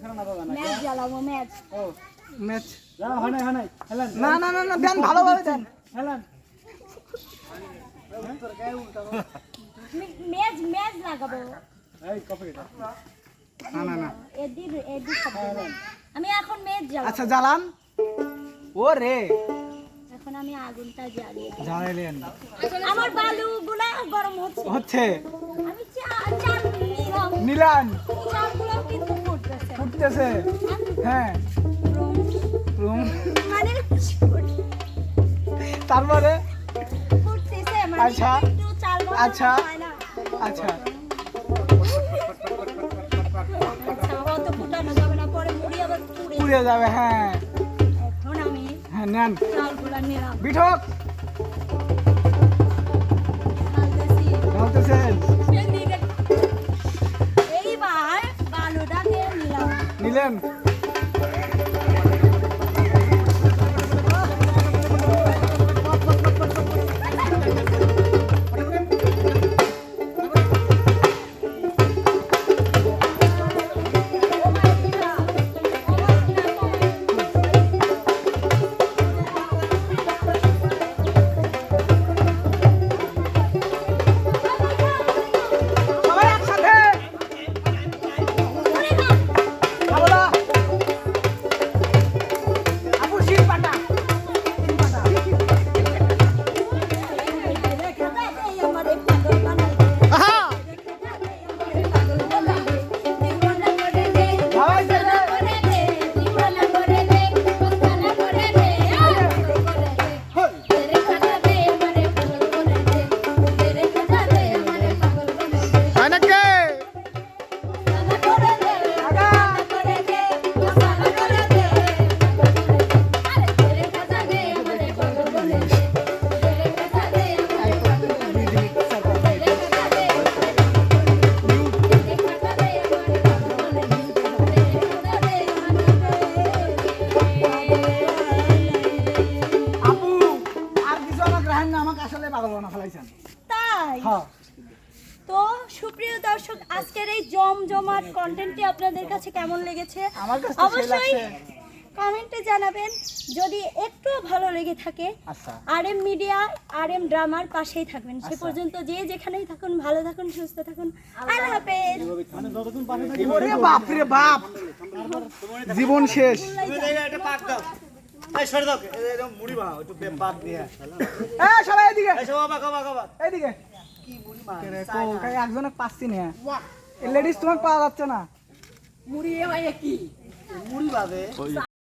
খেলা না পাবে না ম্যাচ জ্বালাবো ম্যাচ ও ম্যাচ যাও হয় না হেলেন না না না না দেন ভালোভাবে দেন হেলেন ম্যাচ ম্যাচ লাগাবো এই কপি এটা না না না এদি শব্দ আমি এখন ম্যাচ জ্বালাবো আচ্ছা জ্বালান ও রে এখন আমি আগুনটা জ্বালিয়ে জ্বালাইলেন আমার বালুগুলা গরম হচ্ছে হচ্ছে আমি চাল নিলাম নিলান চালগুলো কিন্তু ফুটতেছে ফুটতেছে হ্যাঁ রুম মানে তারপরে ফুটতেছে মানে আচ্ছা একটু চাল বসানো আচ্ছা হয় না। আচ্ছা আচ্ছা অত ফুটানো যাবে না পরে মুড়ি আবার পুড়ে পুড়ে যাবে হ্যাঁ এখন আমি হ্যাঁ নেন চালগুলা নিলাম বিঠক ঢালতেছি। ঢালতেছেন এইবার বালুটাকে নিলাম নিলেন সবাই একসাথে ভালো না আপু শিল পাটা সবাই হয় নাকি আপু আর কিছু আমাকে রাখেন না আমাকে আসলে পাগল বানা ফেলাইছেন তাই হ্যাঁ তো সুপ্রিয় দর্শক আজকের এই জমজমাট কন্টেন্টটি আপনাদের কাছে কেমন লেগেছে আমার কাছে তো সেই অবশ্যই লাগছে। কমেন্টে জানাবেন যদি একটু ভালো লেগে থাকে আচ্ছা আরএম মিডিয়া আরএম ড্রামার পাশেই থাকবেন সে আচ্ছা। পর্যন্ত যে যেখানেই থাকুন ভালো থাকুন সুস্থ থাকুন আল্লাহ হাফেজ মানে যতক্ষণ পাশে থাকি ওরে বাপ রে বাপ জীবন শেষ এটা পাক দাও এই সরে দাও এরকম মুড়ি বানাও একটু পাক দিয়ে এ সবাই এদিকে এই সব বাবা বাবা বাবা এদিকে কি মুড়ি মা কে রে কই একজনে পাচ্ছি না লেডিস তোমাকে পাওয়া যাচ্ছে না মুড়ি বাবে